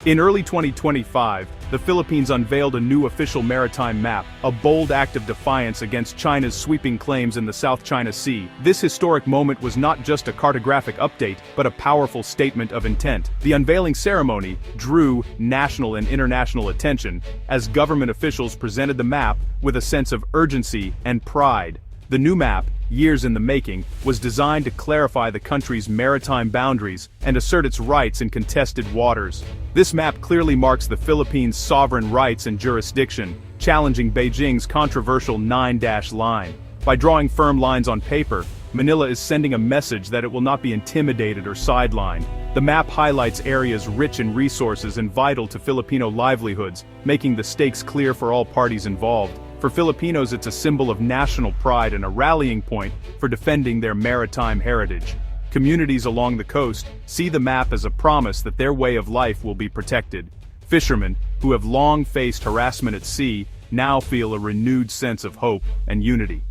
In early 2025, the Philippines unveiled a new official maritime map, a bold act of defiance against China's sweeping claims in the South China Sea. This historic moment was not just a cartographic update, but a powerful statement of intent. The unveiling ceremony drew national and international attention as government officials presented the map with a sense of urgency and pride. The new map, years in the making, was designed to clarify the country's maritime boundaries and assert its rights in contested waters. This map clearly marks the Philippines' sovereign rights and jurisdiction, challenging Beijing's controversial 9-dash line. By drawing firm lines on paper, Manila is sending a message that it will not be intimidated or sidelined. The map highlights areas rich in resources and vital to Filipino livelihoods, making the stakes clear for all parties involved. For Filipinos, it's a symbol of national pride and a rallying point for defending their maritime heritage. Communities along the coast see the map as a promise that their way of life will be protected. Fishermen, who have long faced harassment at sea, now feel a renewed sense of hope and unity.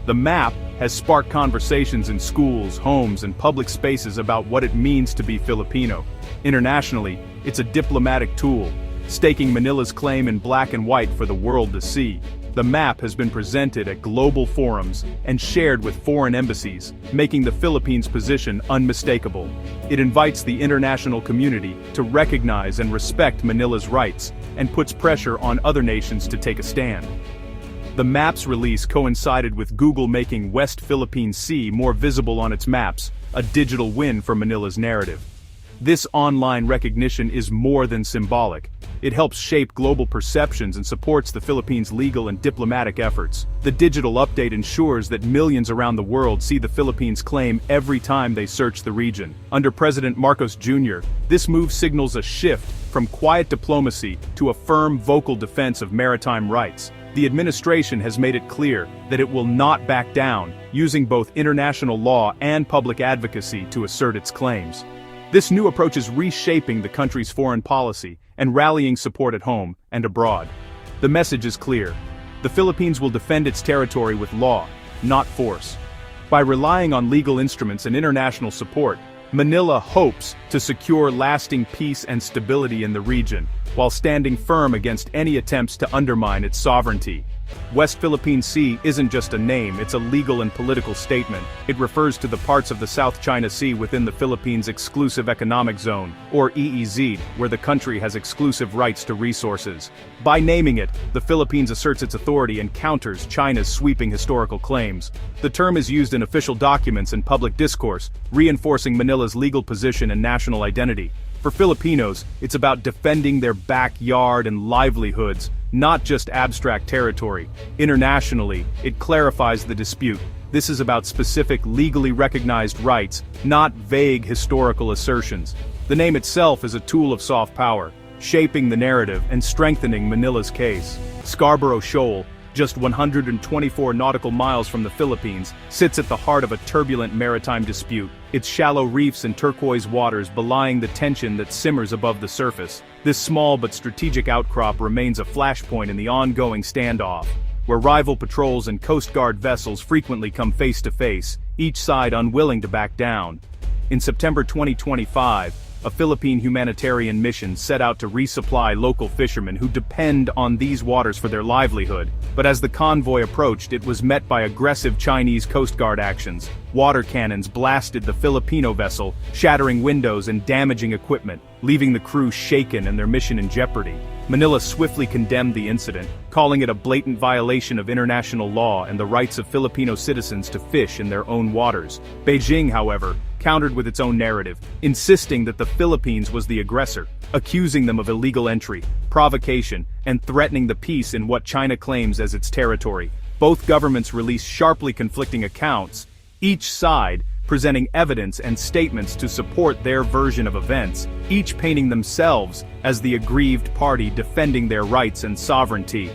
The map has sparked conversations in schools, homes, and public spaces about what it means to be Filipino. Internationally, it's a diplomatic tool, staking Manila's claim in black and white for the world to see. The map has been presented at global forums and shared with foreign embassies, making the Philippines' position unmistakable. It invites the international community to recognize and respect Manila's rights, and puts pressure on other nations to take a stand. The map's release coincided with Google making West Philippine Sea more visible on its maps, a digital win for Manila's narrative. This online recognition is more than symbolic. It helps shape global perceptions and supports the Philippines' legal and diplomatic efforts. The digital update ensures that millions around the world see the Philippines' claim every time they search the region. Under President Marcos Jr., this move signals a shift from quiet diplomacy to a firm vocal defense of maritime rights. The administration has made it clear that it will not back down, using both international law and public advocacy to assert its claims. This new approach is reshaping the country's foreign policy and rallying support at home and abroad. The message is clear. The Philippines will defend its territory with law, not force. By relying on legal instruments and international support, Manila hopes to secure lasting peace and stability in the region, while standing firm against any attempts to undermine its sovereignty. West Philippine Sea isn't just a name, it's a legal and political statement. It refers to the parts of the South China Sea within the Philippines' Exclusive Economic Zone, or EEZ, where the country has exclusive rights to resources. By naming it, the Philippines asserts its authority and counters China's sweeping historical claims. The term is used in official documents and public discourse, reinforcing Manila's legal position and national identity. For Filipinos, it's about defending their backyard and livelihoods, not just abstract territory. Internationally, it clarifies the dispute. This is about specific legally recognized rights, not vague historical assertions. The name itself is a tool of soft power, shaping the narrative and strengthening Manila's case. Scarborough Shoal, just 124 nautical miles from the Philippines, sits at the heart of a turbulent maritime dispute, its shallow reefs and turquoise waters belying the tension that simmers above the surface. This small but strategic outcrop remains a flashpoint in the ongoing standoff, where rival patrols and Coast Guard vessels frequently come face to face, each side unwilling to back down. In September 2025, a Philippine humanitarian mission set out to resupply local fishermen who depend on these waters for their livelihood. But as the convoy approached, it was met by aggressive Chinese Coast Guard actions. Water cannons blasted the Filipino vessel, shattering windows and damaging equipment, leaving the crew shaken and their mission in jeopardy. Manila swiftly condemned the incident, calling it a blatant violation of international law and the rights of Filipino citizens to fish in their own waters. Beijing, however, countered with its own narrative, insisting that the Philippines was the aggressor, accusing them of illegal entry, provocation, and threatening the peace in what China claims as its territory. Both governments released sharply conflicting accounts, each side presenting evidence and statements to support their version of events, each painting themselves as the aggrieved party defending their rights and sovereignty.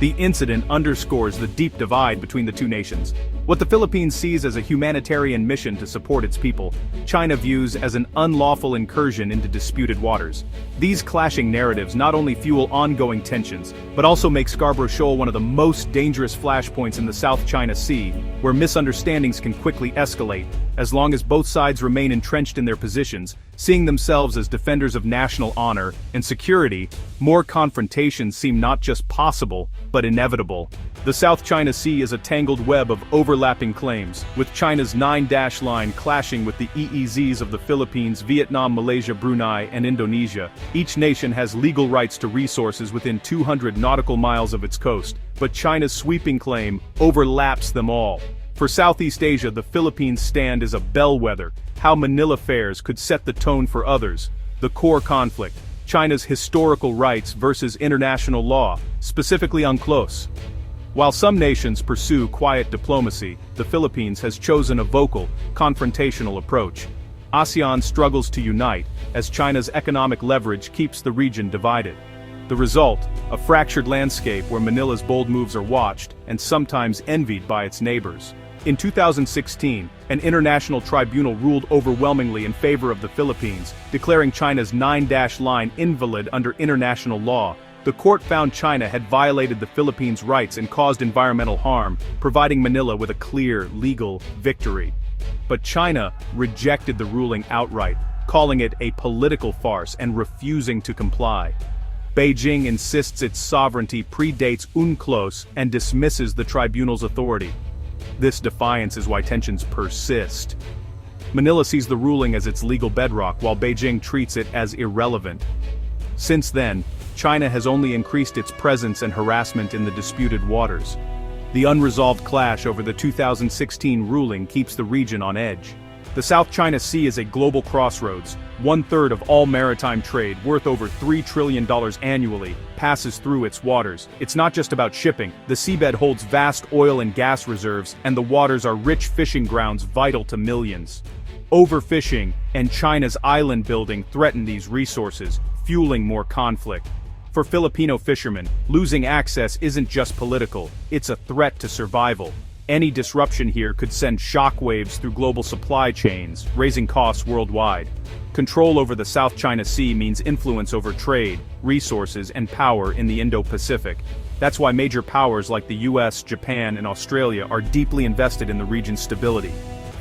The incident underscores the deep divide between the two nations. What the Philippines sees as a humanitarian mission to support its people, China views as an unlawful incursion into disputed waters. These clashing narratives not only fuel ongoing tensions, but also make Scarborough Shoal one of the most dangerous flashpoints in the South China Sea, where misunderstandings can quickly escalate. As long as both sides remain entrenched in their positions, Seeing themselves as defenders of national honor and security, more confrontations seem not just possible, but inevitable. The South China Sea is a tangled web of overlapping claims, with China's 9-dash line clashing with the EEZs of the Philippines, Vietnam, Malaysia, Brunei, and Indonesia. Each nation has legal rights to resources within 200 nautical miles of its coast, but China's sweeping claim overlaps them all. For Southeast Asia, the Philippines stand as a bellwether. How Manila fares could set the tone for others. The core conflict: China's historical rights versus international law, specifically UNCLOS. While some nations pursue quiet diplomacy, the Philippines has chosen a vocal, confrontational approach. ASEAN struggles to unite, as China's economic leverage keeps the region divided. The result: a fractured landscape where Manila's bold moves are watched, and sometimes envied by its neighbors. In 2016, an international tribunal ruled overwhelmingly in favor of the Philippines, declaring China's 9-dash line invalid under international law. The court found China had violated the Philippines' rights and caused environmental harm, providing Manila with a clear, legal victory. But China rejected the ruling outright, calling it a political farce and refusing to comply. Beijing insists its sovereignty predates UNCLOS and dismisses the tribunal's authority. This defiance is why tensions persist. Manila sees the ruling as its legal bedrock, while Beijing treats it as irrelevant. Since then, China has only increased its presence and harassment in the disputed waters. The unresolved clash over the 2016 ruling keeps the region on edge. The South China Sea is a global crossroads. 1/3 of all maritime trade, worth over $3 trillion annually, passes through its waters. It's not just about shipping. The seabed holds vast oil and gas reserves, and the waters are rich fishing grounds vital to millions. Overfishing and China's island building threaten these resources, fueling more conflict. For Filipino fishermen, losing access isn't just political, it's a threat to survival. Any disruption here could send shockwaves through global supply chains, raising costs worldwide. Control over the South China Sea means influence over trade, resources, and power in the Indo-Pacific. That's why major powers like the US, Japan, and Australia are deeply invested in the region's stability.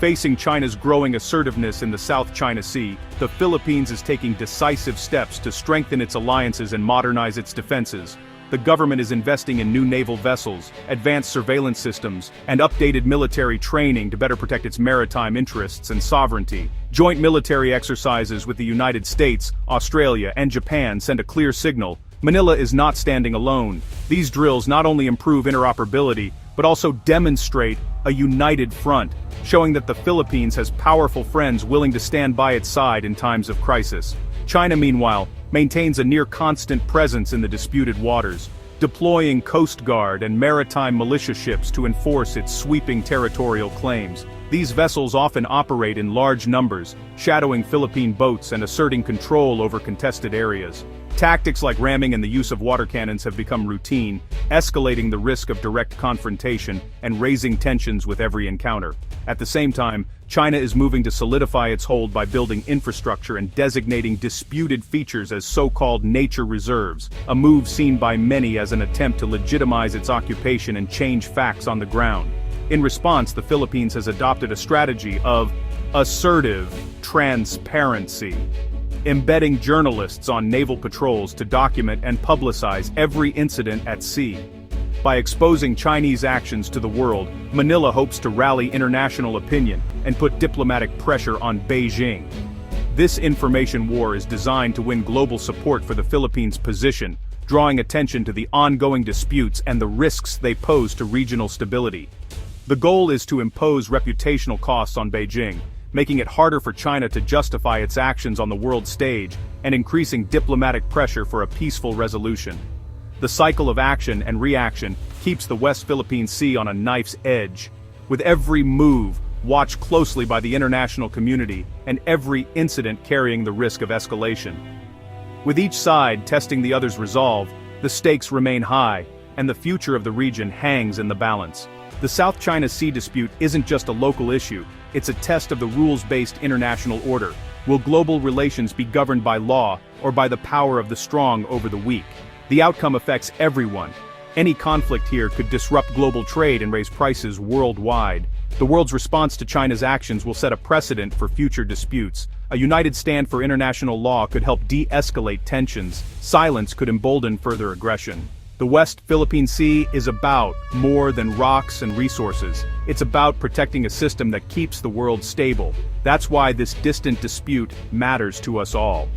Facing China's growing assertiveness in the South China Sea, the Philippines is taking decisive steps to strengthen its alliances and modernize its defenses. The government is investing in new naval vessels, advanced surveillance systems, and updated military training to better protect its maritime interests and sovereignty. Joint military exercises with the United States, Australia, and Japan send a clear signal: Manila is not standing alone. These drills not only improve interoperability, but also demonstrate a united front, showing that the Philippines has powerful friends willing to stand by its side in times of crisis. China, meanwhile, maintains a near-constant presence in the disputed waters, deploying Coast Guard and maritime militia ships to enforce its sweeping territorial claims. These vessels often operate in large numbers, shadowing Philippine boats and asserting control over contested areas. Tactics like ramming and the use of water cannons have become routine, escalating the risk of direct confrontation and raising tensions with every encounter. At the same time, China is moving to solidify its hold by building infrastructure and designating disputed features as so-called nature reserves, a move seen by many as an attempt to legitimize its occupation and change facts on the ground. In response, the Philippines has adopted a strategy of assertive transparency, embedding journalists on naval patrols to document and publicize every incident at sea. By exposing Chinese actions to the world, Manila hopes to rally international opinion and put diplomatic pressure on Beijing. This information war is designed to win global support for the Philippines' position, drawing attention to the ongoing disputes and the risks they pose to regional stability. The goal is to impose reputational costs on Beijing, making it harder for China to justify its actions on the world stage and increasing diplomatic pressure for a peaceful resolution. The cycle of action and reaction keeps the West Philippine Sea on a knife's edge. With every move watched closely by the international community, and every incident carrying the risk of escalation. With each side testing the other's resolve, the stakes remain high, and the future of the region hangs in the balance. The South China Sea dispute isn't just a local issue, it's a test of the rules-based international order. Will global relations be governed by law, or by the power of the strong over the weak? The outcome affects everyone. Any conflict here could disrupt global trade and raise prices worldwide. The world's response to China's actions will set a precedent for future disputes, A united stand for international law could help de-escalate tensions. Silence could embolden further aggression. The West Philippine Sea is about more than rocks and resources. It's about protecting a system that keeps the world stable. That's why this distant dispute matters to us all.